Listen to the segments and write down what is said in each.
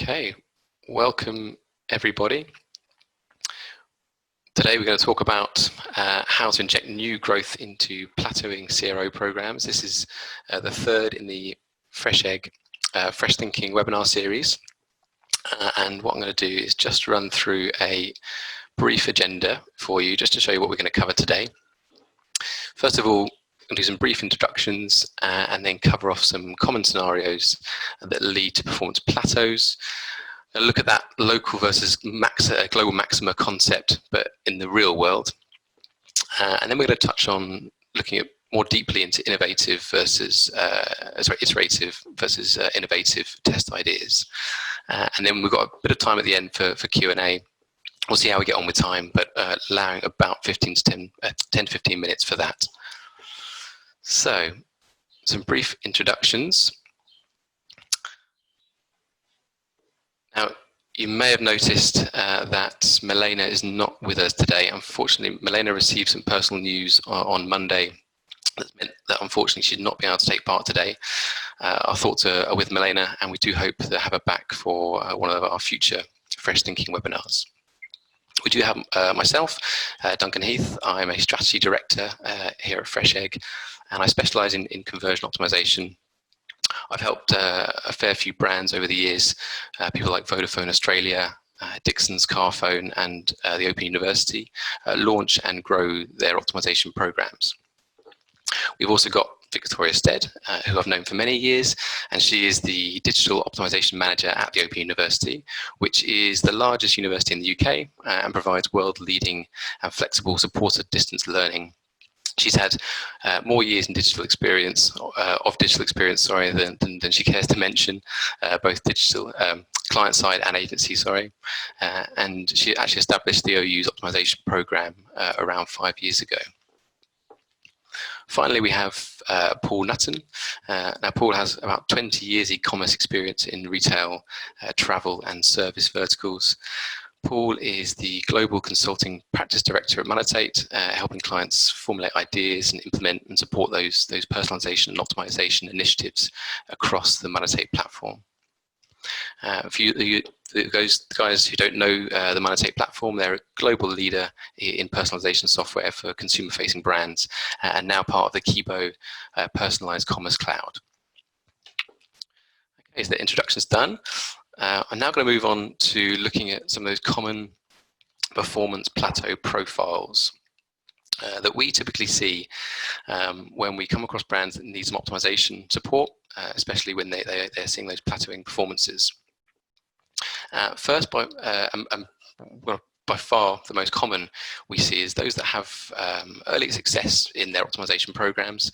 Okay, welcome everybody. Today we're going to talk about how to inject new growth into plateauing CRO programs. This is the third in the Fresh Egg, Fresh Thinking webinar series. And what I'm going to do is just run through a brief agenda for you, just to show you what we're going to cover today. First of all, I'll do some brief introductions and then cover off some common scenarios that lead to performance plateaus. I'll look at that local versus global maxima concept, but in the real world. And then we're going to touch on looking at more deeply into iterative versus innovative test ideas. And then we've got a bit of time at the end for Q&A. We'll see how we get on with time, but allowing about 10 to 15 minutes for that. So, some brief introductions. Now, you may have noticed that Milena is not with us today. Unfortunately, Milena received some personal news on Monday that meant that unfortunately she'd not be able to take part today. Our thoughts are with Milena, and we do hope to have her back for one of our future Fresh Thinking webinars. We do have myself, Duncan Heath. I'm a strategy director here at Fresh Egg, and I specialise in conversion optimisation. I've helped a fair few brands over the years, people like Vodafone Australia, Dixon's Carphone, and the Open University, launch and grow their optimisation programs. We've also got Victoria Stead, who I've known for many years, and she is the Digital Optimisation Manager at the Open University, which is the largest university in the UK and provides world-leading and flexible supported distance learning. She's had more years in digital experience, than she cares to mention, both digital client side and agency, and she actually established the OU's optimization program around 5 years ago. Finally, we have Paul Knutton. Now, Paul has about 20 years e-commerce experience in retail, travel and service verticals. Paul is the Global Consulting Practice Director at Monetate, helping clients formulate ideas and implement and support those personalization and optimization initiatives across the Monetate platform. For those guys who don't know the Monetate platform, they're a global leader in personalization software for consumer-facing brands and now part of the Kobit personalized commerce cloud. Okay, so the introduction's done. I'm now going to move on to looking at some of those common performance plateau profiles that we typically see when we come across brands that need some optimization support, especially when they're seeing those plateauing performances. First, by far the most common we see is those that have early success in their optimization programs,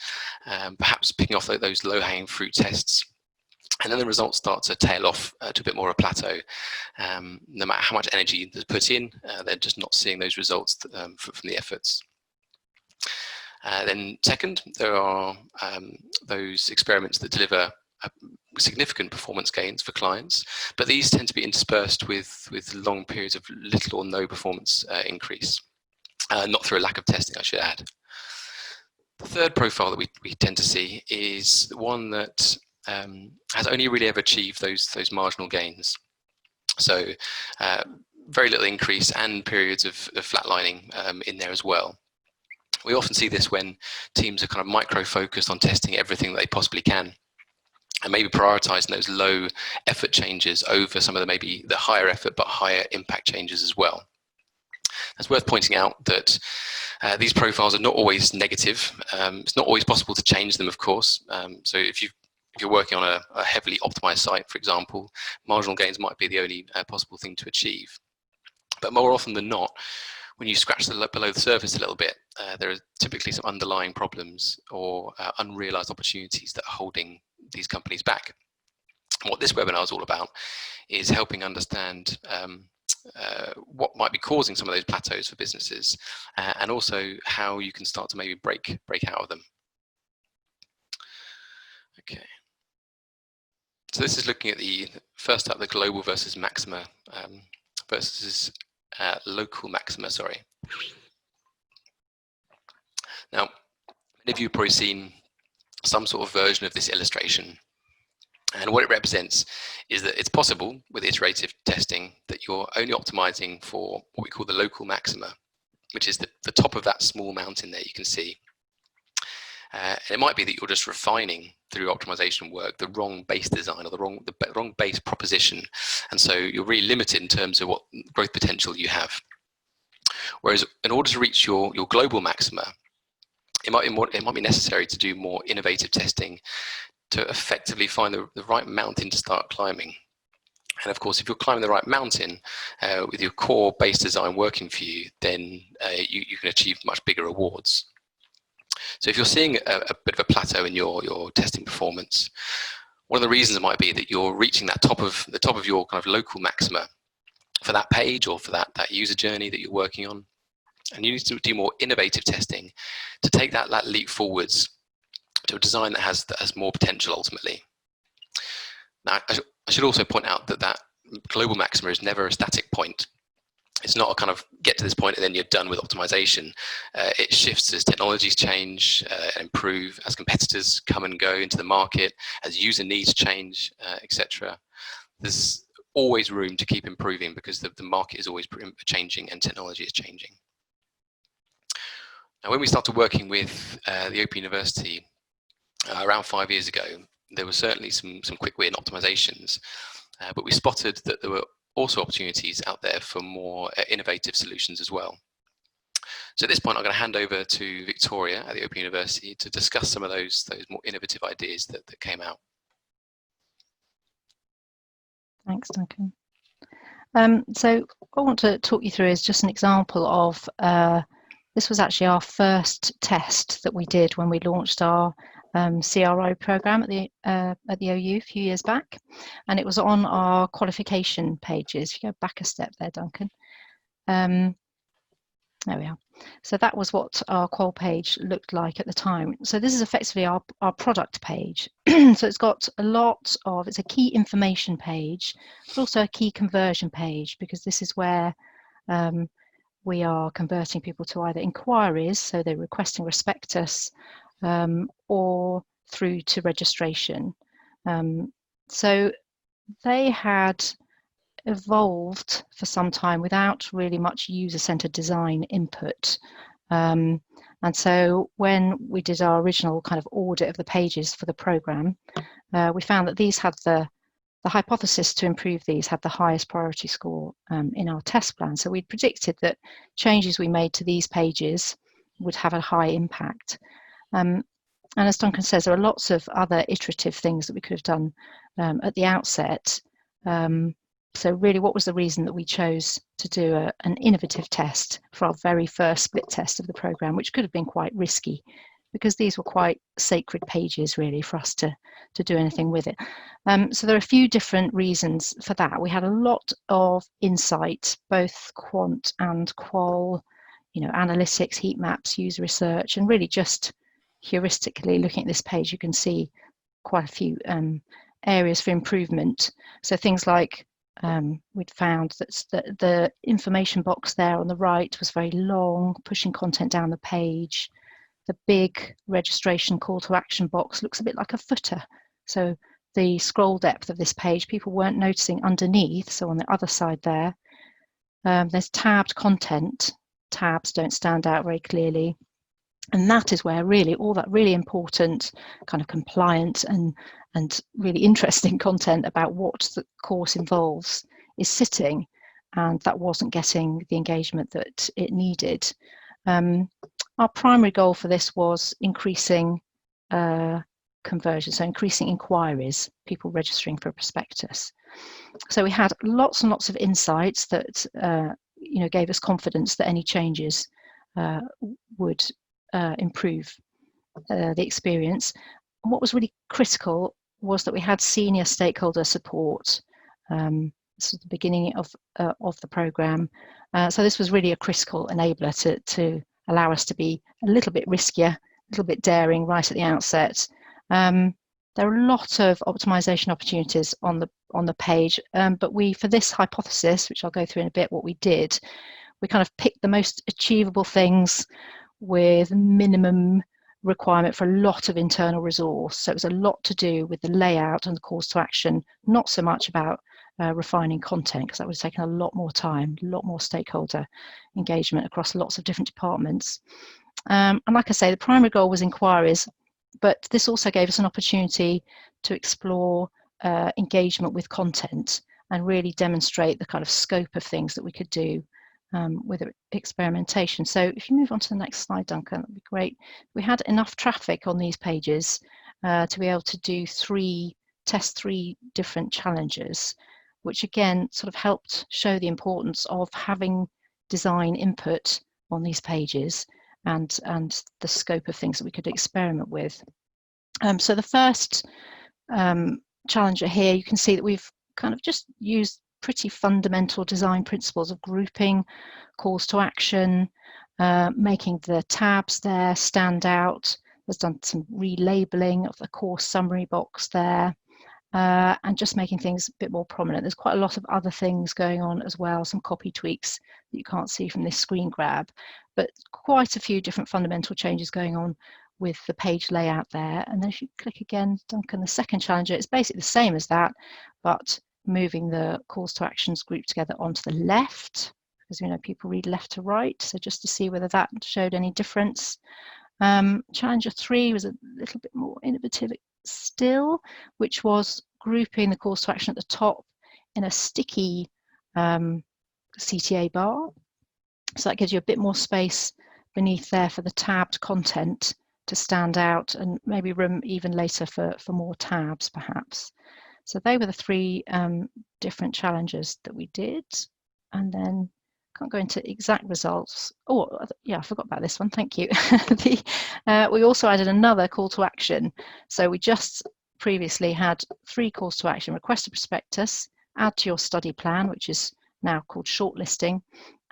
perhaps picking off those low-hanging fruit tests. And then the results start to tail off to a bit more of a plateau. No matter how much energy is put in, they're just not seeing those results from the efforts. Then second, there are those experiments that deliver significant performance gains for clients, but these tend to be interspersed with long periods of little or no performance increase, not through a lack of testing, I should add. The third profile that we tend to see is one that has only really ever achieved those marginal gains. So very little increase and periods of flatlining in there as well. We often see this when teams are kind of micro-focused on testing everything that they possibly can, and maybe prioritizing those low effort changes over some of the higher effort but higher impact changes as well. It's worth pointing out that these profiles are not always negative. It's not always possible to change them, of course. So if you're working on a heavily optimized site, for example, marginal gains might be the only possible thing to achieve. But more often than not, when you scratch below the surface a little bit, there are typically some underlying problems or unrealized opportunities that are holding these companies back. And what this webinar is all about is helping understand what might be causing some of those plateaus for businesses, and also how you can start to maybe break out of them. Okay. So this is looking at the first up, the global versus maxima versus local maxima, sorry. Now, many of you have probably seen some sort of version of this illustration. And what it represents is that it's possible with iterative testing that you're only optimizing for what we call the local maxima, which is the top of that small mountain there you can see. And it might be that you're just refining through optimization work the wrong base design or the wrong base proposition, and so you're really limited in terms of what growth potential you have. Whereas in order to reach your global maxima, it might be necessary to do more innovative testing to effectively find the right mountain to start climbing. And of course, if you're climbing the right mountain with your core base design working for you, then you can achieve much bigger rewards. So if you're seeing a bit of a plateau in your testing performance, one of the reasons it might be that you're reaching the top of your kind of local maxima for that page or for that user journey that you're working on. And you need to do more innovative testing to take that leap forwards to a design that has more potential ultimately. Now, I should also point out that global maxima is never a static point. It's not a kind of get to this point and then you're done with optimization. It shifts as technologies change and improve, as competitors come and go into the market, as user needs change, etc. There's always room to keep improving because the market is always changing and technology is changing. Now, when we started working with the Open University around 5 years ago, there were certainly some quick win optimizations, but we spotted that there were also opportunities out there for more innovative solutions as well. So at this point, I'm going to hand over to Victoria at the Open University to discuss some of those more innovative ideas that came out. Thanks, Duncan. So what I want to talk you through is just an example of, this was actually our first test that we did when we launched our CRO program at the OU a few years back, and it was on our qualification pages. If you go back a step there, Duncan. There we are. So that was what our qual page looked like at the time. So this is effectively our product page. So it's got it's a key information page, but also a key conversion page, because this is where we are converting people to either inquiries, so they're requesting prospectus, or through to registration. So they had evolved for some time without really much user-centered design input. And so when we did our original kind of audit of the pages for the program, we found that these had the hypothesis to improve these had the highest priority score in our test plan. So we'd predicted that changes we made to these pages would have a high impact. And as Duncan says, there are lots of other iterative things that we could have done at the outset. So really, what was the reason that we chose to do an innovative test for our very first split test of the program, which could have been quite risky, because these were quite sacred pages really for us to do anything with it. So there are a few different reasons for that. We had a lot of insight, both quant and qual, analytics, heat maps, user research, and really just heuristically looking at this page, you can see quite a few areas for improvement. So things like we'd found that the information box there on the right was very long, pushing content down the page. The big registration call to action box looks a bit like a footer. So the scroll depth of this page, people weren't noticing underneath. So on the other side there, there's tabbed content. Tabs don't stand out very clearly. And that is where really all that really important kind of compliant and really interesting content about what the course involves is sitting, and that wasn't getting the engagement that it needed. Our primary goal for this was increasing conversion, so increasing inquiries, people registering for a prospectus. So we had lots and lots of insights that gave us confidence that any changes would improve the experience. And what was really critical was that we had senior stakeholder support. This was the beginning of the program. So this was really a critical enabler to allow us to be a little bit riskier, a little bit daring right at the outset. There are a lot of optimization opportunities on the page, but for this hypothesis, which I'll go through in a bit, what we did, we kind of picked the most achievable things with minimum requirement for a lot of internal resource. So it was a lot to do with the layout and the calls to action, not so much about refining content, because that would have taken a lot more time, a lot more stakeholder engagement across lots of different departments. And like I say, the primary goal was inquiries, but this also gave us an opportunity to explore engagement with content and really demonstrate the kind of scope of things that we could do with experimentation. So if you move on to the next slide, Duncan, that'd be great. We had enough traffic on these pages to be able to test three different challenges, which again sort of helped show the importance of having design input on these pages and the scope of things that we could experiment with. So the first challenger here, you can see that we've kind of just used pretty fundamental design principles of grouping, calls to action, making the tabs there stand out. There's done some relabeling of the course summary box there, and just making things a bit more prominent. There's quite a lot of other things going on as well, some copy tweaks that you can't see from this screen grab, but quite a few different fundamental changes going on with the page layout there. And then if you click again, Duncan, the second challenger, it's basically the same as that, but moving the calls to actions group together onto the left, because we know people read left to right, so just to see whether that showed any difference. Challenger 3 was a little bit more innovative still, which was grouping the calls to action at the top in a sticky CTA bar. So that gives you a bit more space beneath there for the tabbed content to stand out, and maybe room even later for more tabs perhaps. So they were the three different challenges that we did. And then can't go into exact results. Oh, yeah, I forgot about this one. Thank you. We also added another call to action. So we just previously had 3 calls to action: request a prospectus, add to your study plan, which is now called shortlisting,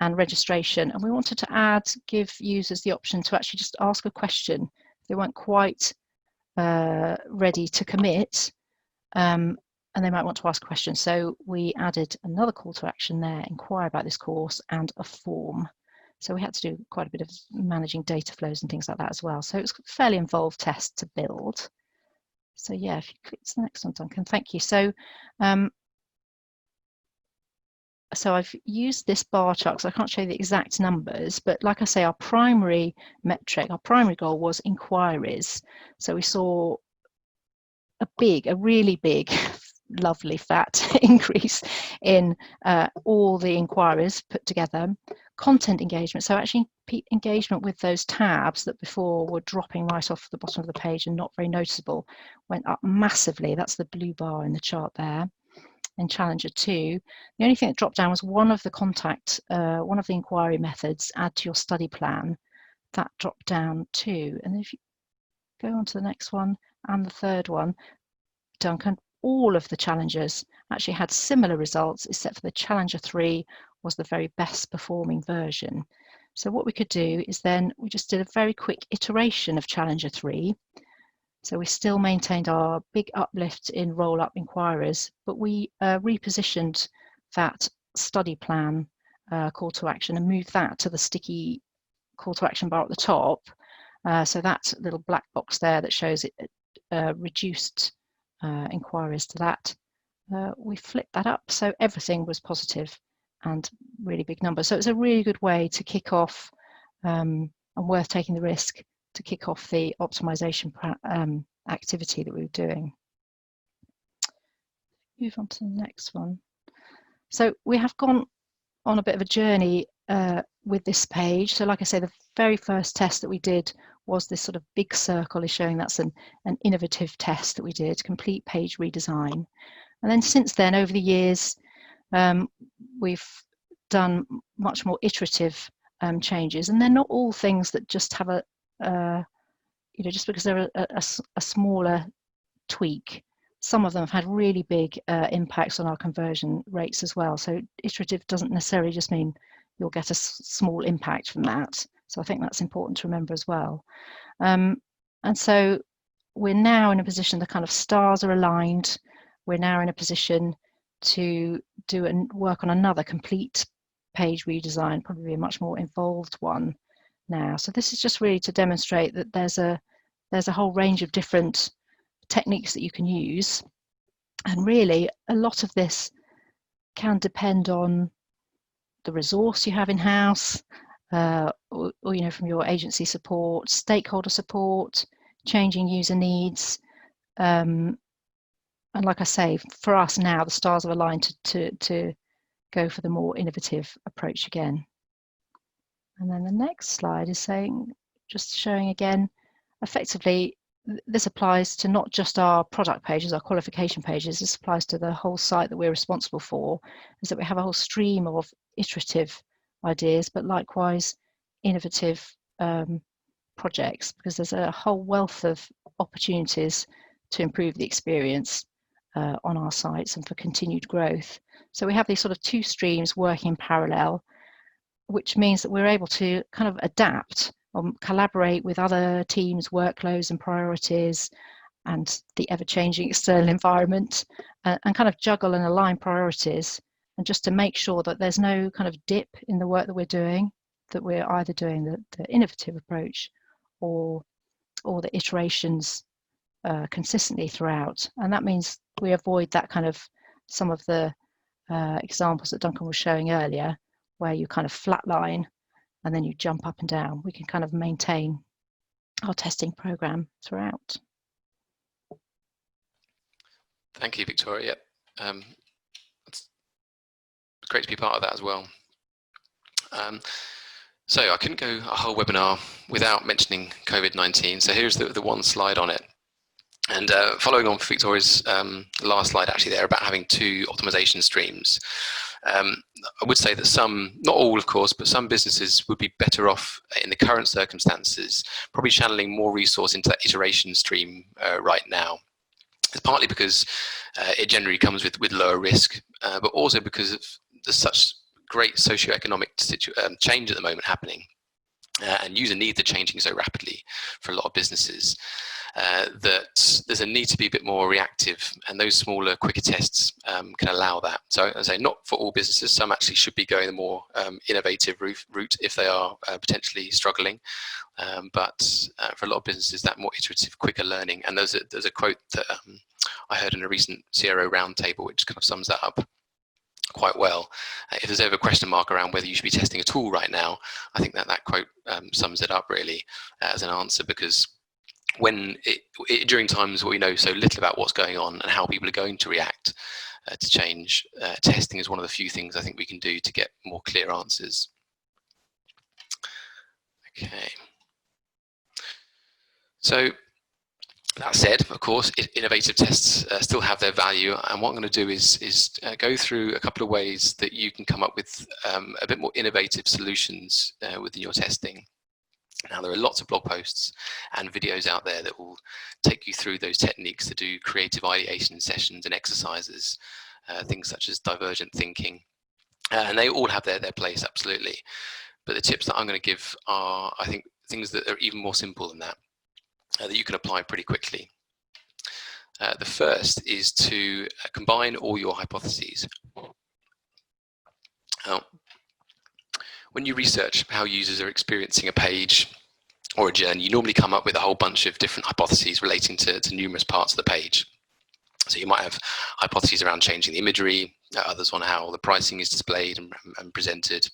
and registration. And we wanted to give users the option to actually just ask a question if they weren't quite ready to commit. And they might want to ask a question. So we added another call to action there: inquire about this course, and a form. So we had to do quite a bit of managing data flows and things like that as well. So it was a fairly involved test to build. So yeah, if you click to the next one, Duncan, thank you. So I've used this bar chart because I can't show you the exact numbers, but like I say, our primary metric, our primary goal was inquiries. So we saw a really big, lovely fat increase in all the inquiries put together. Content engagement, so actually engagement with those tabs that before were dropping right off the bottom of the page and not very noticeable, went up massively. That's the blue bar in the chart there. In Challenger 2, the only thing that dropped down was one of the inquiry methods, add to your study plan. That dropped down too. And if you go on to the next one and the third one, Duncan, all of the challengers actually had similar results, except for the Challenger 3 was the very best performing version. So what we could do is then we just did a very quick iteration of Challenger 3. So we still maintained our big uplift in roll-up inquiries, but we repositioned that study plan call to action and moved that to the sticky call to action bar at the top. So that little black box there that shows it reduced inquiries to that. We flipped that up, so everything was positive and really big numbers. So it's a really good way to kick off and worth taking the risk to kick off the optimization activity that we were doing. Move on to the next one. So we have gone on a bit of a journey with this page. So like I say, the very first test that we did was this sort of big circle is showing that's an innovative test that we did, complete page redesign. And then since then, over the years, we've done much more iterative changes, and they're not all things that just have just because they're a smaller tweak. Some of them have had really big impacts on our conversion rates as well. So iterative doesn't necessarily just mean you'll get a small impact from that. So I think that's important to remember as well. And so we're now in a position, the kind of stars are aligned. We're now in a position to do and work on another complete page redesign, probably a much more involved one now. So this is just really to demonstrate that there's a there's a whole range of different techniques that you can use. And really, a lot of this can depend on the resource you have in-house, or from your agency support, stakeholder support, changing user needs. And like I say, for us now, the stars have aligned to go for the more innovative approach again. And then the next slide is just showing again, effectively, this applies to not just our product pages, our qualification pages, this applies to the whole site that we're responsible for, is that we have a whole stream of iterative ideas, but likewise innovative projects, because there's a whole wealth of opportunities to improve the experience on our sites and for continued growth. So we have these sort of two streams working in parallel, which means that we're able to kind of adapt or collaborate with other teams' workloads and priorities and the ever-changing external environment, and kind of juggle and align priorities, and just to make sure that there's no kind of dip in the work that we're doing, that we're either doing the innovative approach or the iterations consistently throughout. And that means we avoid that kind of some of the examples that Duncan was showing earlier, where you kind of flatline and then you jump up and down. We can kind of maintain our testing program throughout. Thank you, Victoria. It's great to be part of that as well. So I couldn't go a whole webinar without mentioning COVID-19. So here's the one slide on it. And following on from Victoria's last slide, actually, there about having two optimization streams. I would say that some, not all of course, but some businesses would be better off in the current circumstances, probably channeling more resource into that iteration stream right now. It's partly because it generally comes with lower risk, but also because of there's such great socioeconomic change at the moment happening. And user needs are changing so rapidly for a lot of businesses that there's a need to be a bit more reactive, and those smaller, quicker tests can allow that. So as I say, not for all businesses, some actually should be going the more innovative route if they are potentially struggling. But for a lot of businesses, that more iterative, quicker learning. And there's a quote that I heard in a recent CRO roundtable, which kind of sums that up quite well. If there's ever a question mark around whether you should be testing a tool right now, I think that quote sums it up really as an answer, because when during times where we know so little about what's going on and how people are going to react to change, testing is one of the few things I think we can do to get more clear answers. Okay. So that said, of course, innovative tests still have their value, and what I'm going to do is go through a couple of ways that you can come up with a bit more innovative solutions within your testing. Now, there are lots of blog posts and videos out there that will take you through those techniques to do creative ideation sessions and exercises, things such as divergent thinking, and they all have their place, absolutely. But the tips that I'm going to give are, I think, things that are even more simple than that, that you can apply pretty quickly. The first is to combine all your hypotheses. Now, when you research how users are experiencing a page or a journey, you normally come up with a whole bunch of different hypotheses relating to numerous parts of the page. So you might have hypotheses around changing the imagery, others on how the pricing is displayed and presented,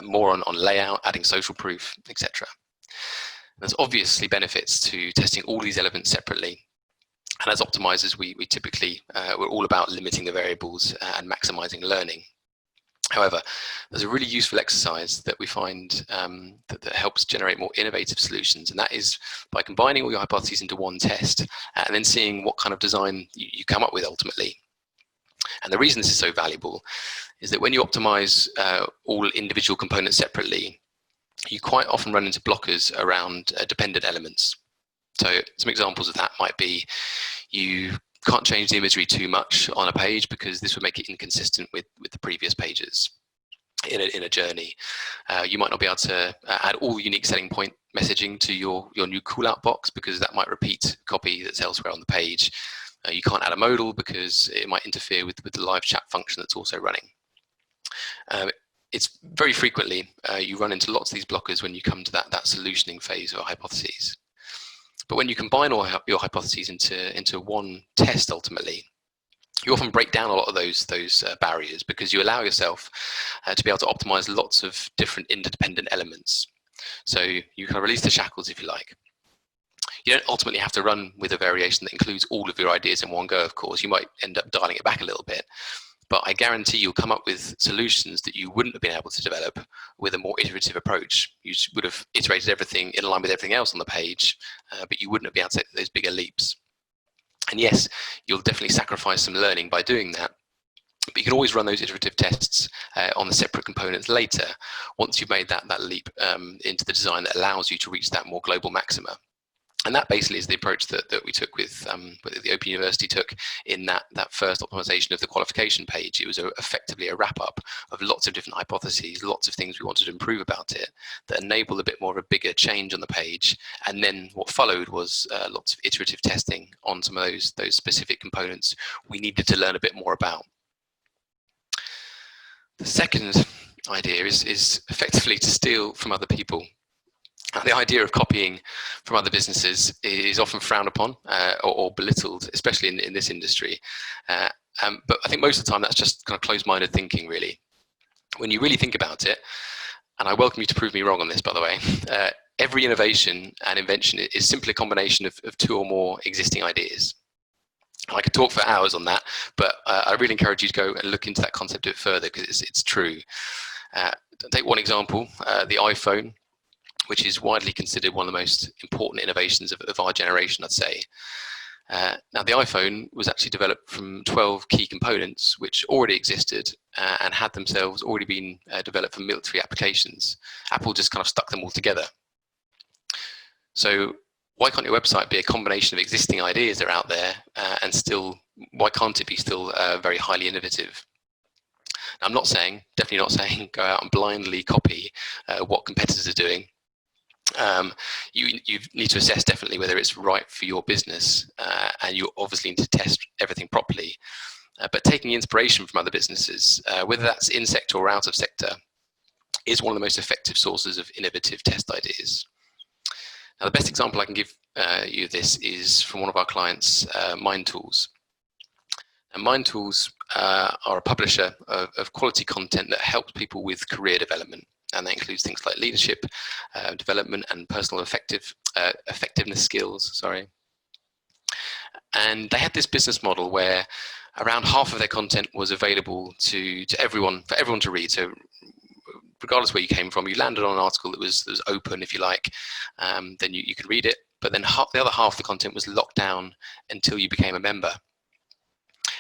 more on layout, adding social proof, etc. There's obviously benefits to testing all these elements separately. And as optimizers, we typically, we're all about limiting the variables and maximizing learning. However, there's a really useful exercise that we find that helps generate more innovative solutions, and that is by combining all your hypotheses into one test and then seeing what kind of design you come up with ultimately. And the reason this is so valuable is that when you optimize all individual components separately, you quite often run into blockers around dependent elements. So some examples of that might be you can't change the imagery too much on a page because this would make it inconsistent with the previous pages in a journey. You might not be able to add all unique selling point messaging to your new callout box because that might repeat copy that's elsewhere on the page. You can't add a modal because it might interfere with the live chat function that's also running. It's very frequently you run into lots of these blockers when you come to that solutioning phase of hypotheses. But when you combine all your hypotheses into one test, ultimately, you often break down a lot of those barriers, because you allow yourself to be able to optimize lots of different interdependent elements. So you kind of release the shackles, if you like. You don't ultimately have to run with a variation that includes all of your ideas in one go, of course. You might end up dialing it back a little bit. But I guarantee you'll come up with solutions that you wouldn't have been able to develop with a more iterative approach. You would have iterated everything in line with everything else on the page, but you wouldn't have been able to take those bigger leaps. And yes, you'll definitely sacrifice some learning by doing that. But you can always run those iterative tests on the separate components later, once you've made that leap into the design that allows you to reach that more global maxima. And that basically is the approach that we took with the Open University took in that first optimization of the qualification page. It was effectively a wrap-up of lots of different hypotheses, lots of things we wanted to improve about it, that enabled a bit more of a bigger change on the page. And then what followed was lots of iterative testing on some of those specific components we needed to learn a bit more about. The second idea is effectively to steal from other people. The idea of copying from other businesses is often frowned upon or belittled, especially in this industry. But I think most of the time that's just kind of closed-minded thinking, really. When you really think about it, and I welcome you to prove me wrong on this, by the way, every innovation and invention is simply a combination of two or more existing ideas. I could talk for hours on that, but I really encourage you to go and look into that concept a bit further, because it's true. Take one example, the iPhone, which is widely considered one of the most important innovations of our generation, I'd say. Now, the iPhone was actually developed from 12 key components which already existed and had themselves already been developed for military applications. Apple just kind of stuck them all together. So why can't your website be a combination of existing ideas that are out there, and still, why can't it be still very highly innovative? Now, I'm not saying, definitely not saying, go out and blindly copy what competitors are doing. You need to assess definitely whether it's right for your business, and you obviously need to test everything properly. But taking inspiration from other businesses, whether that's in sector or out of sector, is one of the most effective sources of innovative test ideas. Now, the best example I can give you of this is from one of our clients, Mind Tools. And Mind Tools are a publisher of quality content that helps people with career development. And that includes things like leadership, development, and personal effectiveness skills. And they had this business model where around half of their content was available to everyone, for everyone to read. So regardless where you came from, you landed on an article that was open, if you like, then you could read it. But then the other half of the content was locked down until you became a member.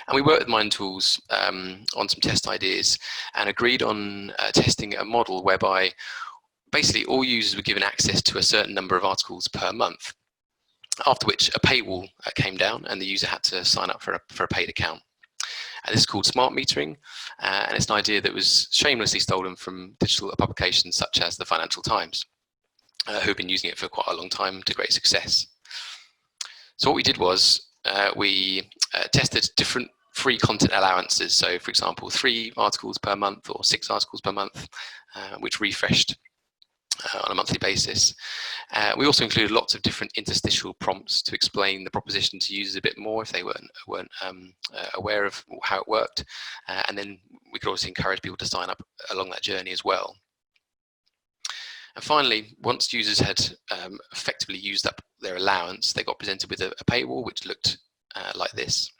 And we worked with Mind Tools on some test ideas and agreed on testing a model whereby basically all users were given access to a certain number of articles per month, after which a paywall came down and the user had to sign up for a paid account. And this is called smart metering, and it's an idea that was shamelessly stolen from digital publications such as the Financial Times, who've been using it for quite a long time to great success. So what we did was we tested different free content allowances. So, for example, 3 articles per month or 6 articles per month, which refreshed on a monthly basis. We also included lots of different interstitial prompts to explain the proposition to users a bit more if they weren't aware of how it worked. And then we could also encourage people to sign up along that journey as well. And finally, once users had effectively used up their allowance, they got presented with a paywall which looked like this.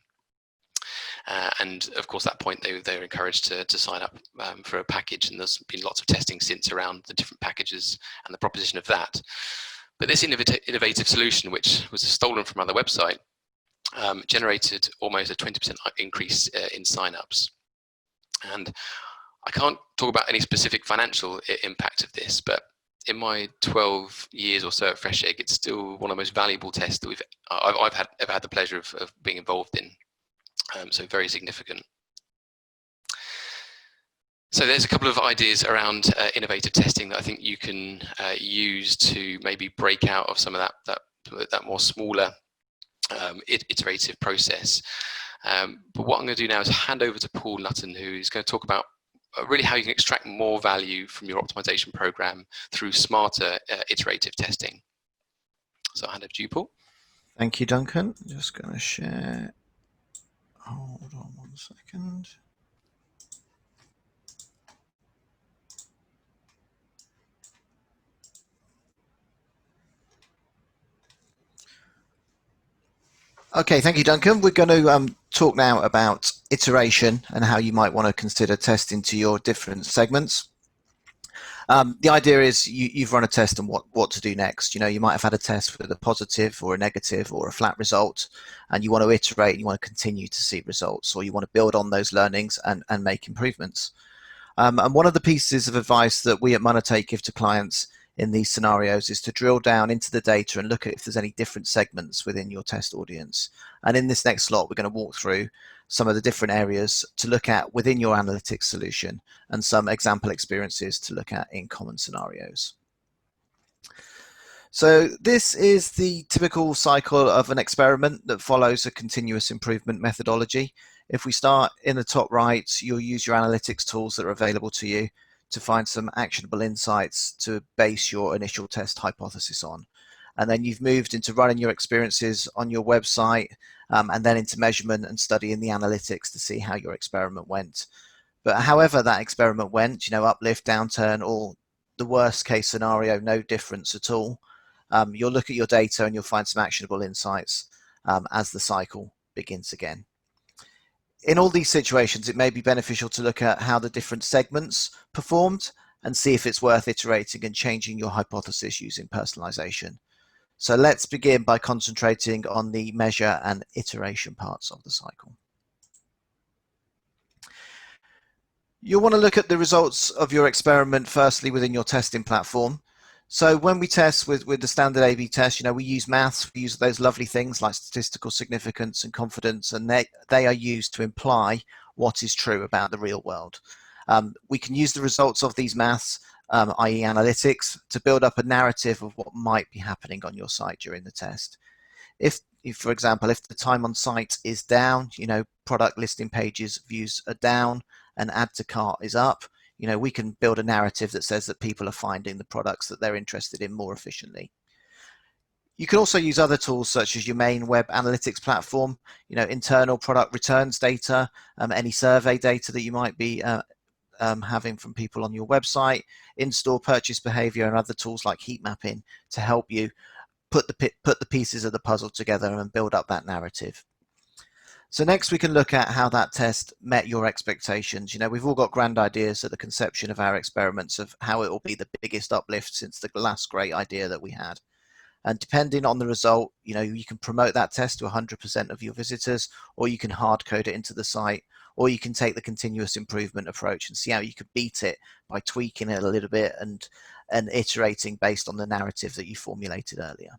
And of course, at that point, they were encouraged to sign up for a package, and there's been lots of testing since around the different packages and the proposition of that. But this innovative solution, which was stolen from another website, generated almost a 20% increase in signups. And I can't talk about any specific financial impact of this, but in my 12 years or so at Fresh Egg, it's still one of the most valuable tests that I've ever had the pleasure of being involved in. So very significant. So there's a couple of ideas around innovative testing that I think you can use to maybe break out of some of that more smaller iterative process. But what I'm going to do now is hand over to Paul Knutton, who is going to talk about really how you can extract more value from your optimization program through smarter iterative testing. So I'll hand over to you, Paul. Thank you, Duncan. Just going to share. Hold on 1 second. Okay, thank you, Duncan. We're going to talk now about iteration and how you might want to consider testing to your different segments. The idea is you've run a test and what to do next. You know, you might have had a test with a positive or a negative or a flat result, and you want to iterate and you want to continue to see results, or you want to build on those learnings and make improvements. And one of the pieces of advice that we at Monetate give to clients in these scenarios is to drill down into the data and look at if there's any different segments within your test audience. And in this next slot, we're going to walk through some of the different areas to look at within your analytics solution and some example experiences to look at in common scenarios. So this is the typical cycle of an experiment that follows a continuous improvement methodology. If we start in the top right, you'll use your analytics tools that are available to you to find some actionable insights to base your initial test hypothesis on. And then you've moved into running your experiences on your website, and then into measurement and studying the analytics to see how your experiment went. But however that experiment went, you know, uplift, downturn, or the worst case scenario, no difference at all, you'll look at your data and you'll find some actionable insights as the cycle begins again. In all these situations, it may be beneficial to look at how the different segments performed and see if it's worth iterating and changing your hypothesis using personalization. So let's begin by concentrating on the measure and iteration parts of the cycle. You'll want to look at the results of your experiment firstly within your testing platform. So when we test with the standard A/B test, you know, we use maths, we use those lovely things like statistical significance and confidence, and they are used to imply what is true about the real world. We can use the results of these maths, i.e. analytics, to build up a narrative of what might be happening on your site during the test. If, for example, if the time on site is down, you know, product listing pages views are down and add to cart is up, you know, we can build a narrative that says that people are finding the products that they're interested in more efficiently. You can also use other tools such as your main web analytics platform, you know, internal product returns data, any survey data that you might be having from people on your website, in-store purchase behavior, and other tools like heat mapping to help you put the pieces of the puzzle together and build up that narrative. So next we can look at how that test met your expectations. You know, we've all got grand ideas at the conception of our experiments of how it will be the biggest uplift since the last great idea that we had. And depending on the result, you know, you can promote that test to 100% of your visitors, or you can hard code it into the site, or you can take the continuous improvement approach and see how you could beat it by tweaking it a little bit and iterating based on the narrative that you formulated earlier.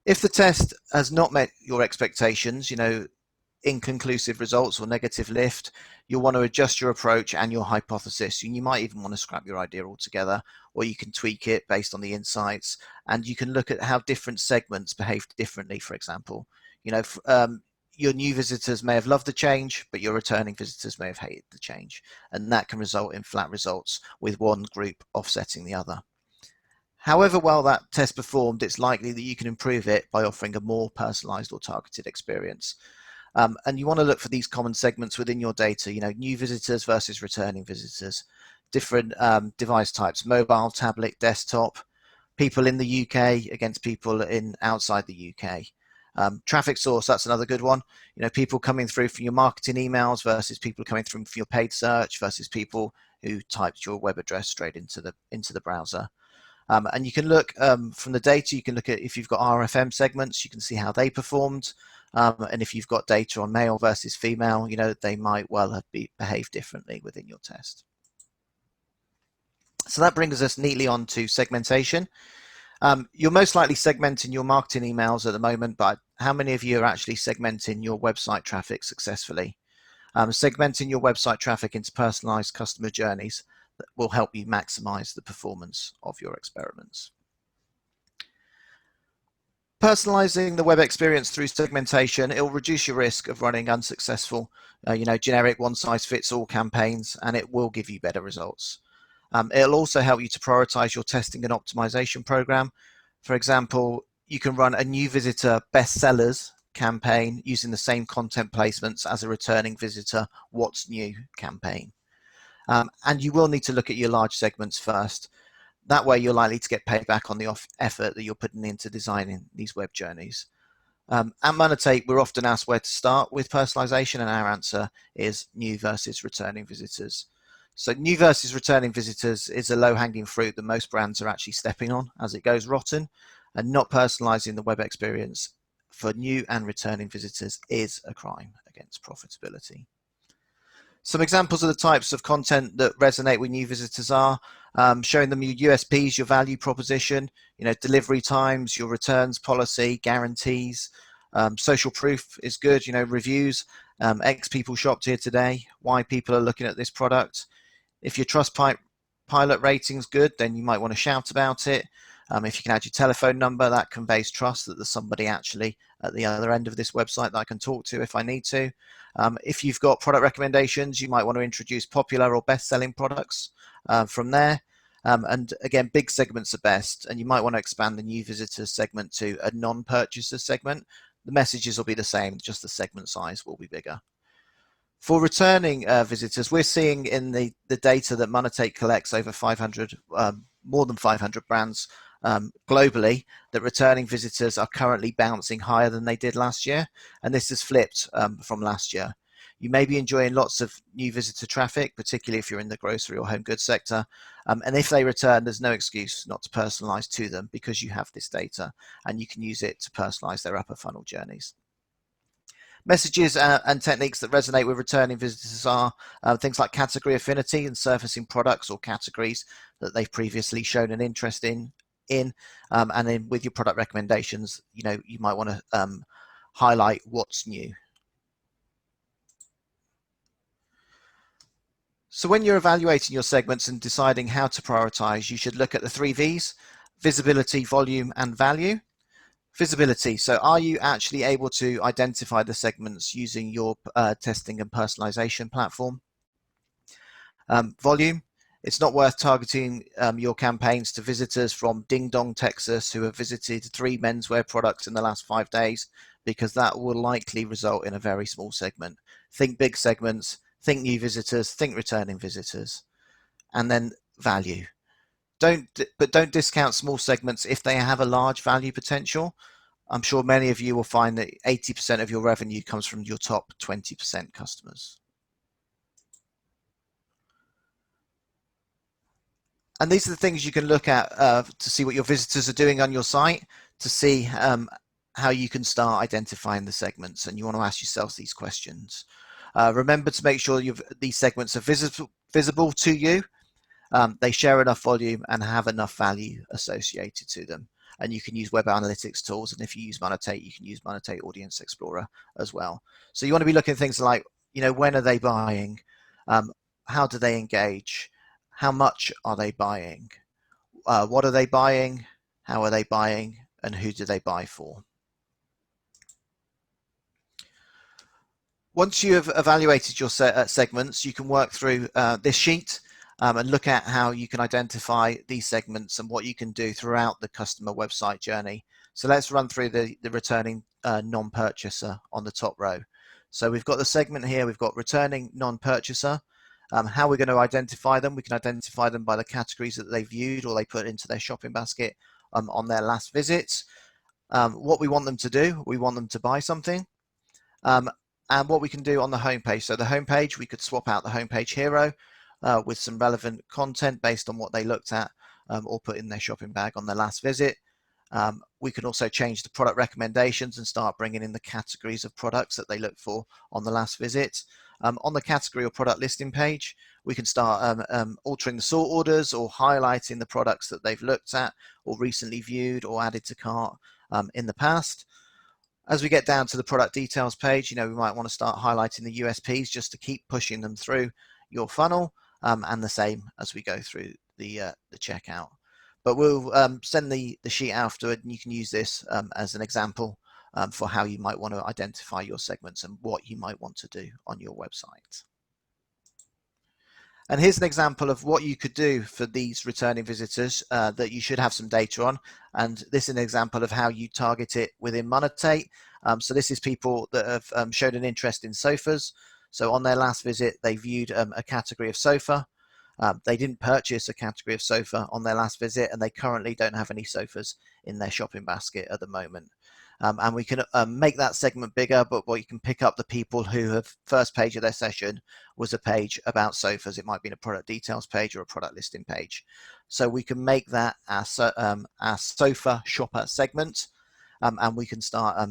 If the test has not met your expectations, you know, inconclusive results or negative lift, you'll want to adjust your approach and your hypothesis. And you might even want to scrap your idea altogether, or you can tweak it based on the insights, and you can look at how different segments behave differently. For example, you know, your new visitors may have loved the change, but your returning visitors may have hated the change, and that can result in flat results with one group offsetting the other. However well that test performed, it's likely that you can improve it by offering a more personalized or targeted experience. And you want to look for these common segments within your data, you know, new visitors versus returning visitors, different device types, mobile, tablet, desktop, people in the UK against people outside the UK. Traffic source, that's another good one. You know, people coming through from your marketing emails versus people coming through from your paid search versus people who typed your web address straight into the browser. And you can look from the data, you can look at if you've got RFM segments, you can see how they performed. And if you've got data on male versus female, you know, they might well have behaved differently within your test. So that brings us neatly on to segmentation. You're most likely segmenting your marketing emails at the moment, but how many of you are actually segmenting your website traffic successfully? Segmenting your website traffic into personalized customer journeys that will help you maximize the performance of your experiments. Personalizing the web experience through segmentation, it will reduce your risk of running unsuccessful, you know, generic one-size-fits-all campaigns, and it will give you better results. It'll also help you to prioritize your testing and optimization program. For example, you can run a new visitor bestsellers campaign using the same content placements as a returning visitor what's new campaign. And you will need to look at your large segments first. That way you're likely to get paid back on the effort that you're putting into designing these web journeys. At Monetate, we're often asked where to start with personalization, and our answer is new versus returning visitors. So new versus returning visitors is a low-hanging fruit that most brands are actually stepping on as it goes rotten, and not personalizing the web experience for new and returning visitors is a crime against profitability. Some examples of the types of content that resonate with new visitors are showing them your USPs, your value proposition, delivery times, your returns policy, guarantees. Social proof is good, reviews, X people shopped here today, why people are looking at this product. If your Trustpilot rating's good, then you might want to shout about it. If you can add your telephone number, that conveys trust that there's somebody actually at the other end of this website that I can talk to if I need to. If you've got product recommendations, you might want to introduce popular or best-selling products from there. And again, big segments are best, and you might want to expand the new visitors segment to a non-purchaser segment. The messages will be the same, just the segment size will be bigger. For returning visitors, we're seeing in the data that Monetate collects over 500, more than 500 brands globally, that returning visitors are currently bouncing higher than they did last year, and this has flipped from last year. You may be enjoying lots of new visitor traffic, particularly if you're in the grocery or home goods sector, and if they return, there's no excuse not to personalize to them because you have this data and you can use it to personalize their upper funnel journeys. Messages and techniques that resonate with returning visitors are things like category affinity and surfacing products or categories that they've previously shown an interest in, and then with your product recommendations, you might want to highlight what's new. So when you're evaluating your segments and deciding how to prioritize, you should look at the 3 V's: visibility, volume, and value. Visibility. So are you actually able to identify the segments using your testing and personalization platform? Volume. It's not worth targeting your campaigns to visitors from Ding Dong, Texas, who have visited 3 menswear products in the last 5 days, because that will likely result in a very small segment. Think big segments, think new visitors, think returning visitors. And then value. Don't discount small segments if they have a large value potential. I'm sure many of you will find that 80% of your revenue comes from your top 20% customers. And these are the things you can look at to see what your visitors are doing on your site, to see how you can start identifying the segments. And you want to ask yourselves these questions. Remember to make sure these segments are visible to you. They share enough volume and have enough value associated to them. And you can use web analytics tools. And if you use Monetate, you can use Monetate Audience Explorer as well. So you want to be looking at things like, when are they buying? How do they engage? How much are they buying? What are they buying? How are they buying? And who do they buy for? Once you have evaluated your segments, you can work through this sheet and look at how you can identify these segments and what you can do throughout the customer website journey. So let's run through the returning non-purchaser on the top row. So we've got the segment here, we've got returning non-purchaser. How we're going to identify them, we can identify them by the categories that they viewed or they put into their shopping basket on their last visit. What we want them to do, we want them to buy something. And what we can do on the homepage. So the homepage, we could swap out the homepage hero with some relevant content based on what they looked at or put in their shopping bag on their last visit. We can also change the product recommendations and start bringing in the categories of products that they look for on the last visit. On the category or product listing page, we can start altering the sort orders or highlighting the products that they've looked at or recently viewed or added to cart in the past. As we get down to the product details page, we might want to start highlighting the USPs just to keep pushing them through your funnel, and the same as we go through the checkout. But we'll send the sheet afterward, and you can use this as an example for how you might want to identify your segments and what you might want to do on your website. And here's an example of what you could do for these returning visitors that you should have some data on. And this is an example of how you target it within Monetate. So this is people that have showed an interest in sofas. So on their last visit, they viewed a category of sofa. They didn't purchase a category of sofa on their last visit, and they currently don't have any sofas in their shopping basket at the moment. And we can make that segment bigger, but what you can pick up the people who have first page of their session was a page about sofas. It might be a product details page or a product listing page. So we can make that our sofa shopper segment, and we can start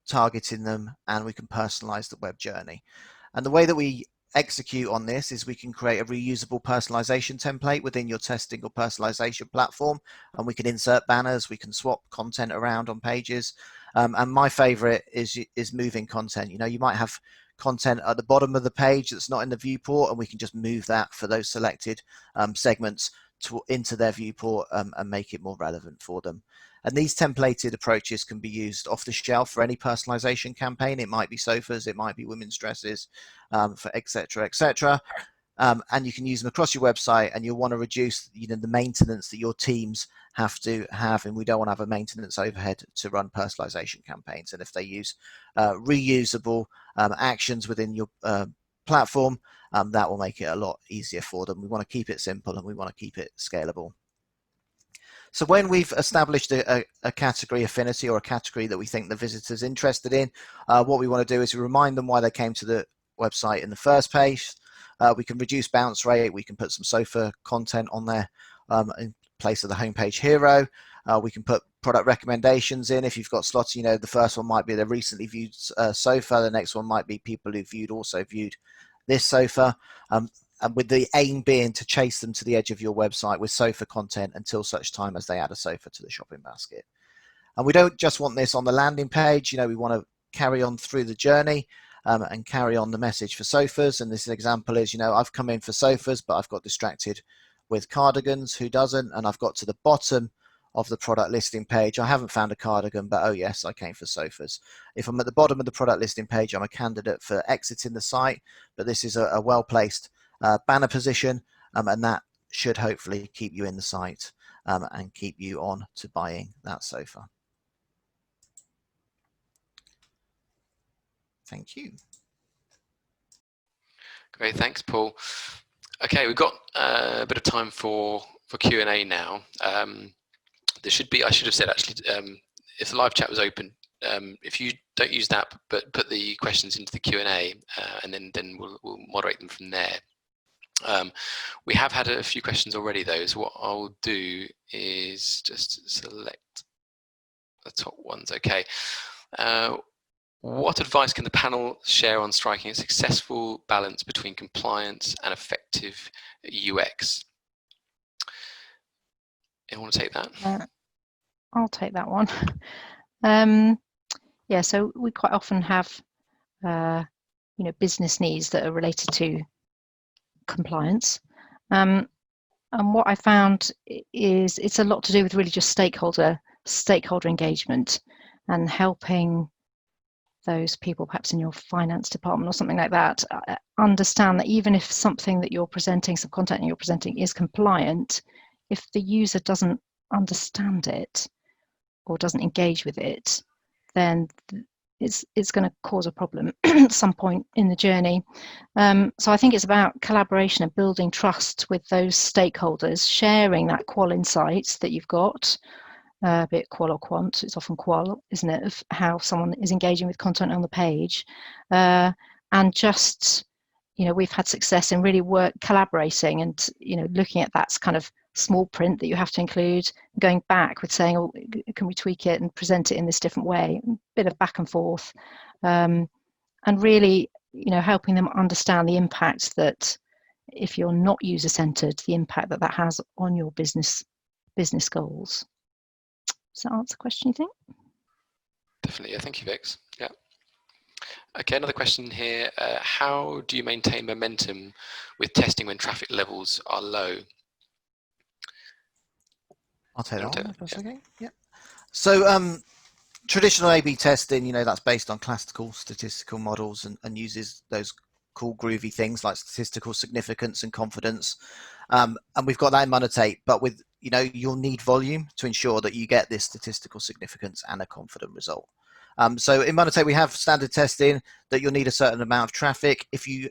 targeting them, and we can personalize the web journey. And the way that we execute on this is we can create a reusable personalization template within your testing or personalization platform, and we can insert banners, we can swap content around on pages, and my favorite is moving content. You know, you might have content at the bottom of the page that's not in the viewport, and we can just move that for those selected segments into their viewport and make it more relevant for them. And these templated approaches can be used off the shelf for any personalization campaign. It might be sofas, it might be women's dresses, for etc. etc. And you can use them across your website, and you'll want to reduce, you know, the maintenance that your teams have to have, and we don't want to have a maintenance overhead to run personalization campaigns. And if they use reusable actions within your platform, that will make it a lot easier for them. We want to keep it simple, and we want to keep it scalable. So when we've established a category affinity or a category that we think the visitor's interested in, what we want to do is remind them why they came to the website in the first place. We can reduce bounce rate. We can put some sofa content on there in place of the homepage hero. We can put product recommendations in if you've got slots. You know, the first one might be the recently viewed sofa. The next one might be people who also viewed this sofa. And with the aim being to chase them to the edge of your website with sofa content until such time as they add a sofa to the shopping basket. And we don't just want this on the landing page. You know, we want to carry on through the journey and carry on the message for sofas. And this example is, you know, I've come in for sofas, but I've got distracted with cardigans. Who doesn't? And I've got to the bottom of the product listing page. I haven't found a cardigan, but oh yes, I came for sofas. If I'm at the bottom of the product listing page, I'm a candidate for exiting the site, but this is a well-placed banner position, and that should hopefully keep you in the site and keep you on to buying that sofa. Thank you. Great, thanks, Paul. Okay, we've got a bit of time for Q&A now. There should be, I should have said actually, if the live chat was open, if you don't use that, but put the questions into the Q&A, and then we'll moderate them from there. We have had a few questions already though, so what I'll do is just select the top ones. Okay. What advice can the panel share on striking a successful balance between compliance and effective UX? Anyone want to take that? I'll take that one. Yeah, so we quite often have you know, business needs that are related to compliance, and what I found is it's a lot to do with really just stakeholder engagement and helping those people perhaps in your finance department or something like that understand that even if something that you're presenting, some content you're presenting is compliant, if the user doesn't understand it or doesn't engage with it, then it's going to cause a problem at some point in the journey. So I think it's about collaboration and building trust with those stakeholders, sharing that qual insight that you've got, be it qual or quant. It's often qual, isn't it, of how someone is engaging with content on the page, and just, you know, we've had success in really collaborating and, you know, looking at that kind of small print that you have to include, going back with saying, oh, can we tweak it and present it in this different way, a bit of back and forth, and really, you know, helping them understand the impact that, if you're not user-centered, the impact that has on your business goals. Does that answer the question, you think? Definitely, yeah, thank you, Vix. Yeah. Okay, another question here. How do you maintain momentum with testing when traffic levels are low? I'll take that one if that's okay. Yeah. So traditional A/B testing, you know, that's based on classical statistical models and uses those cool groovy things like statistical significance and confidence. And we've got that in Monetate, but with, you'll need volume to ensure that you get this statistical significance and a confident result. So in Monetate, we have standard testing that you'll need a certain amount of traffic. If you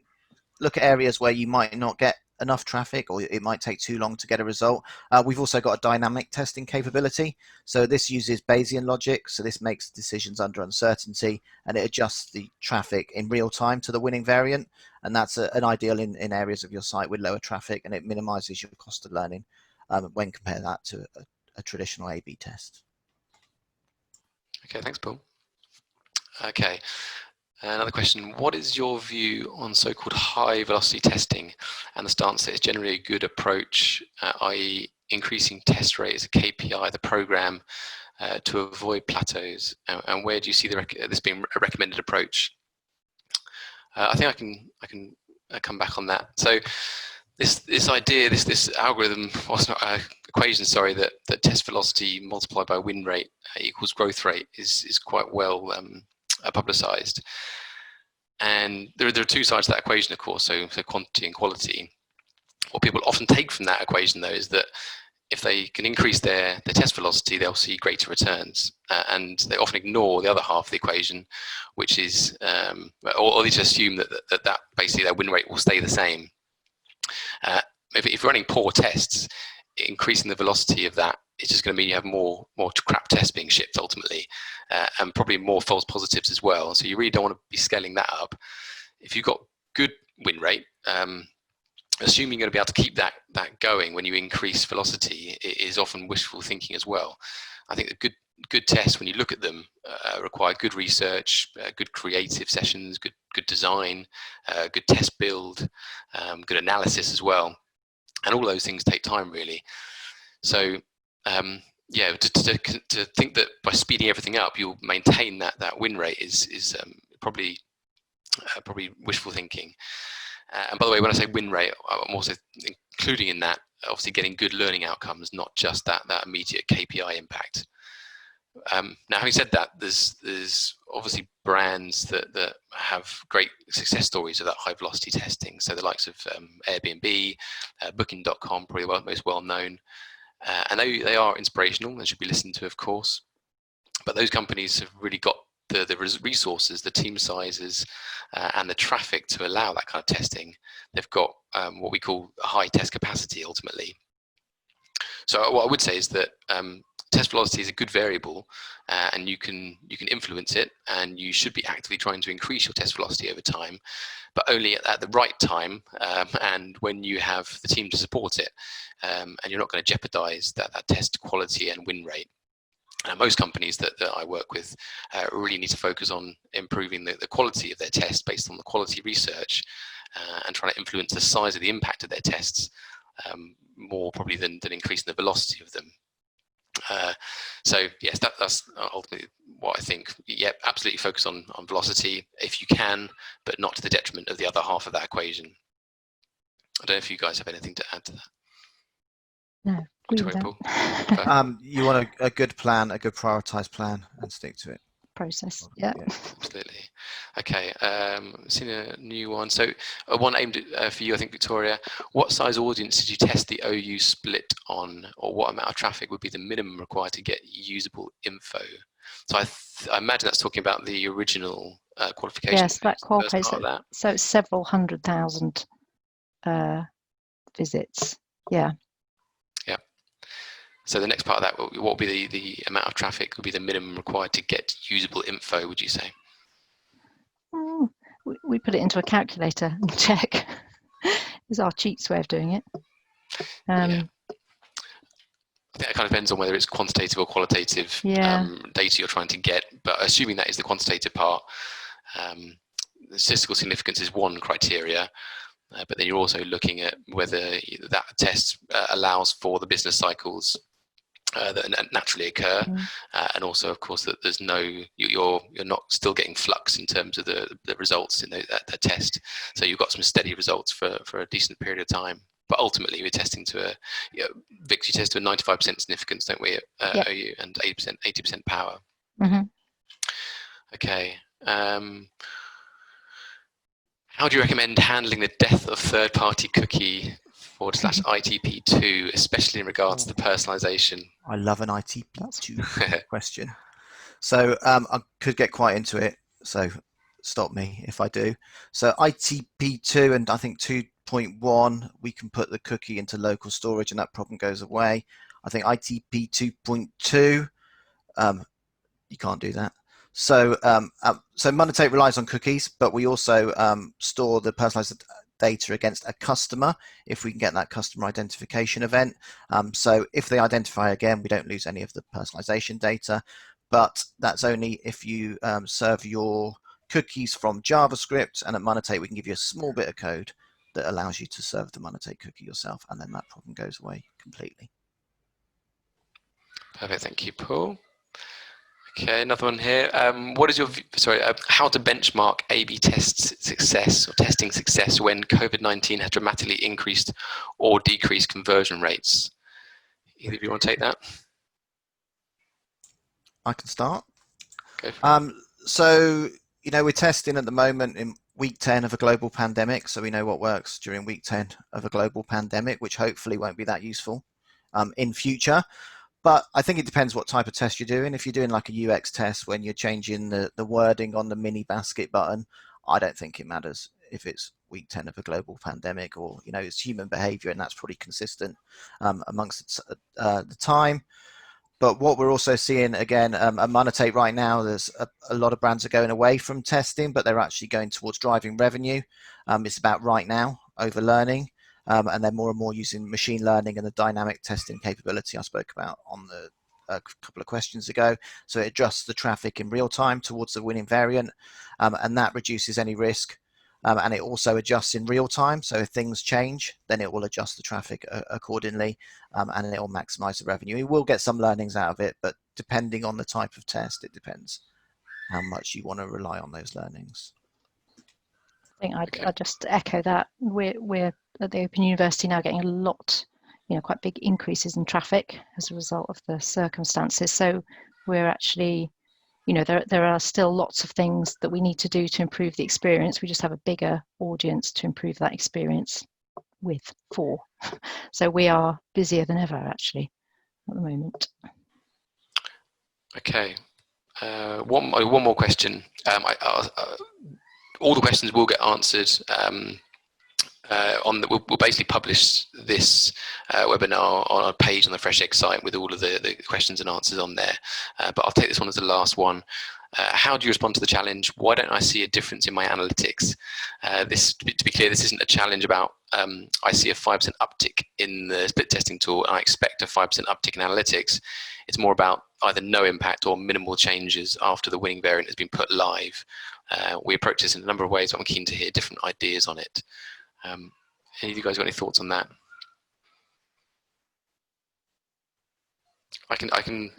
look at areas where you might not get enough traffic or it might take too long to get a result, we've also got a dynamic testing capability. So this uses Bayesian logic. So this makes decisions under uncertainty and it adjusts the traffic in real time to the winning variant. And that's an ideal in areas of your site with lower traffic, and it minimizes your cost of learning when compare that to a traditional A/B test. Okay, thanks, Paul. Okay. Another question, what is your view on so-called high velocity testing and the stance that it's generally a good approach, i.e. increasing test rate as a KPI of the program to avoid plateaus? And where do you see this being a recommended approach? I think I can come back on that. So this idea, this algorithm, or it's not equation, sorry, that test velocity multiplied by win rate equals growth rate is quite well publicized. And there are two sides to that equation, of course, so quantity and quality. What people often take from that equation, though, is that if they can increase their test velocity, they'll see greater returns. And they often ignore the other half of the equation, which is, or they just assume that basically their win rate will stay the same. If you're running poor tests, increasing the velocity of that, it's just going to mean you have more crap tests being shipped ultimately, and probably more false positives as well. So you really don't want to be scaling that up. If you've got good win rate, assuming you're going to be able to keep that going when you increase velocity is often wishful thinking as well. I think the good tests, when you look at them, require good research, good creative sessions, good design, good test build, good analysis as well, and all those things take time really. So yeah, to think that by speeding everything up you'll maintain that win rate is probably wishful thinking. And by the way, when I say win rate, I'm also including in that obviously getting good learning outcomes, not just that immediate KPI impact. Now, having said that, there's obviously brands that have great success stories of that high velocity testing. So the likes of Airbnb, Booking.com, probably most well known. And they are inspirational and should be listened to, of course. But those companies have really got the resources, the team sizes, and the traffic to allow that kind of testing. They've got what we call a high test capacity ultimately. So what I would say is that test velocity is a good variable, and you can influence it, and you should be actively trying to increase your test velocity over time, but only at the right time, and when you have the team to support it, and you're not going to jeopardize that test quality and win rate. Most companies that I work with really need to focus on improving the quality of their tests based on the quality research, and trying to influence the size of the impact of their tests more probably than increasing the velocity of them. So yes, that's ultimately what I think. Yep, absolutely focus on velocity if you can, but not to the detriment of the other half of that equation. I don't know if you guys have anything to add to that. No, Victoria, Paul? You want a good plan, a good prioritized plan, and stick to it. Process, yeah. Absolutely. Okay, seen a new one. So one aimed for you, I think, Victoria. What size audience did you test the OU split on, or what amount of traffic would be the minimum required to get usable info? So I imagine that's talking about the original qualification. Yes, that qual page. So it's several 100,000 visits. Yeah. Yeah. So the next part of that, what would be the amount of traffic would be the minimum required to get usable info, would you say? We put it into a calculator and check. It's our cheats way of doing it. Yeah. I think it kind of depends on whether it's quantitative or qualitative data you're trying to get. But assuming that is the quantitative part, the statistical significance is one criteria. But then you're also looking at whether that test allows for the business cycles that naturally occur, and also, of course, that there's you're not still getting flux in terms of the results in that test. So you've got some steady results for a decent period of time. But ultimately, we're testing to Vix, you test to a 95% significance, don't we? OU, and 80% power. Mm-hmm. Okay. How do you recommend handling the death of third-party cookie /ITP2, especially in regards to personalization? I love an ITP2 question. So I could get quite into it, so stop me if I do. So ITP2 and I think 2.1, we can put the cookie into local storage and that problem goes away. I think ITP 2.2, you can't do that. So so Monetate relies on cookies, but we also store the personalized data against a customer if we can get that customer identification event. So if they identify again, we don't lose any of the personalization data, but that's only if you serve your cookies from JavaScript, and at Monetate we can give you a small bit of code that allows you to serve the Monetate cookie yourself, and then that problem goes away completely. Perfect, thank you, Paul. Okay, another one here. What is your how to benchmark A/B test success or testing success when COVID-19 has dramatically increased or decreased conversion rates? Either of you want to take that? I can start. Go for it. So we're testing at the moment in week 10 of a global pandemic, so we know what works during week 10 of a global pandemic, which hopefully won't be that useful in future. But I think it depends what type of test you're doing. If you're doing like a UX test when you're changing the wording on the mini basket button, I don't think it matters if it's week 10 of a global pandemic, or it's human behavior and that's pretty consistent amongst the time. But what we're also seeing again at Monetate right now, there's a lot of brands are going away from testing, but they're actually going towards driving revenue. It's about right now over learning. And they're more and more using machine learning and the dynamic testing capability I spoke about on the a couple of questions ago. So it adjusts the traffic in real time towards the winning variant, and that reduces any risk. And it also adjusts in real time. So if things change, then it will adjust the traffic accordingly, and it will maximize the revenue. You will get some learnings out of it, but depending on the type of test, it depends how much you want to rely on those learnings. I think I'd just echo that. We're at the Open University now getting a lot, quite big increases in traffic as a result of the circumstances. So we're actually, there are still lots of things that we need to do to improve the experience. We just have a bigger audience to improve that experience for. So we are busier than ever actually at the moment. Okay, one more question. All the questions will get answered we'll basically publish this webinar on our page on the Fresh Egg site with all of the questions and answers on there. But I'll take this one as the last one. How do you respond to the challenge? Why don't I see a difference in my analytics? To be clear, this isn't a challenge about I see a 5% uptick in the split testing tool and I expect a 5% uptick in analytics. It's more about either no impact or minimal changes after the winning variant has been put live. We approach this in a number of ways, but I'm keen to hear different ideas on it. Any of you guys got any thoughts on that? I can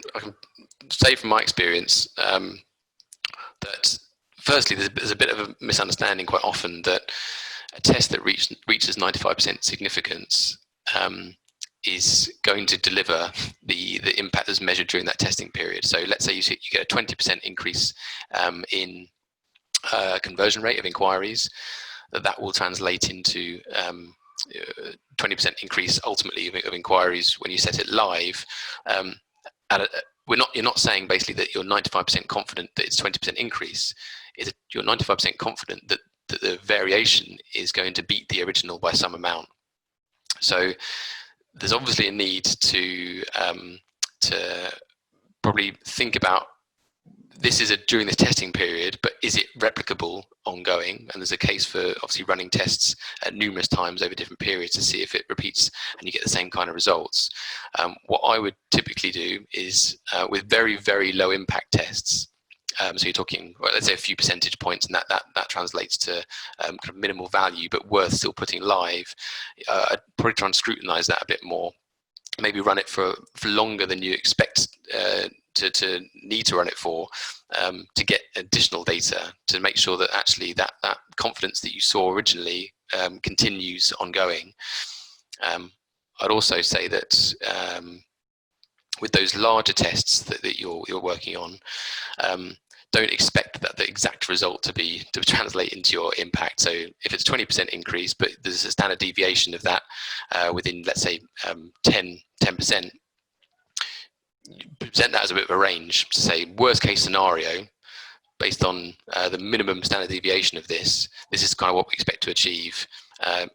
say from my experience that firstly there's a bit of a misunderstanding quite often that a test that reaches 95% significance is going to deliver the impact that's measured during that testing period. So let's say you get a 20% increase in conversion rate of inquiries, that will translate into 20% increase ultimately of inquiries when you set it live. You're not saying basically that you're 95% confident that it's 20% increase. You're 95% confident that the variation is going to beat the original by some amount. So there's obviously a need to probably think about this is during this testing period, but is it replicable ongoing? And there's a case for obviously running tests at numerous times over different periods to see if it repeats and you get the same kind of results. What I would typically do is with very, very low impact tests, so you're talking, well, let's say a few percentage points, and that translates to kind of minimal value, but worth still putting live. I'd probably try and scrutinize that a bit more. Maybe run it for longer than you expect to need to run it for, to get additional data to make sure that actually that confidence that you saw originally continues ongoing. I'd also say that with those larger tests that you're working on, don't expect that the exact result to translate into your impact. So if it's 20% increase, but there's a standard deviation of that within, let's say, 10%, present that as a bit of a range to say worst case scenario based on the minimum standard deviation of this is kind of what we expect to achieve.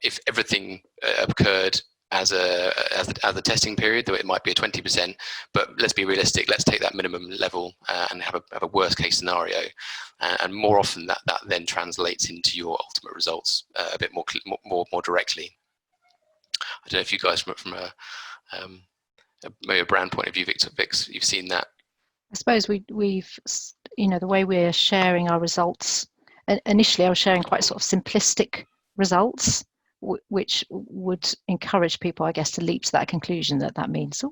If everything occurred as a testing period, though it might be a 20%, but let's be realistic, let's take that minimum level and have a worst case scenario, and more often that then translates into your ultimate results a bit more directly. I don't know if you guys from maybe a brand point of view, Vix, you've seen that. I suppose we've the way we're sharing our results. Initially, I was sharing quite sort of simplistic results, which would encourage people, I guess, to leap to that conclusion that means,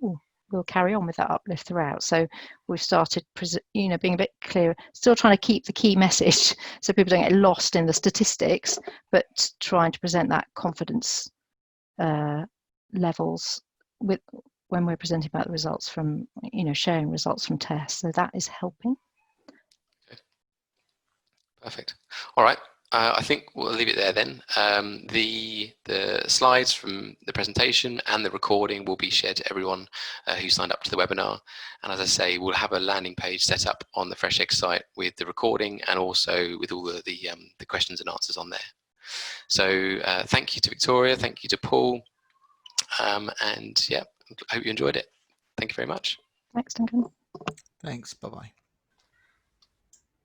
we'll carry on with that uplift throughout. So we've started, being a bit clearer, still trying to keep the key message so people don't get lost in the statistics, but trying to present that confidence levels when we're presenting about the results from, sharing results from tests. So that is helping. Okay. Perfect. All right. I think we'll leave it there then. The slides from the presentation and the recording will be shared to everyone who signed up to the webinar. And as I say, we'll have a landing page set up on the FreshX site with the recording and also with all the questions and answers on there. So thank you to Victoria, thank you to Paul, and yeah, I hope you enjoyed it. Thank you very much. Thanks, Duncan. Thanks. Bye-bye.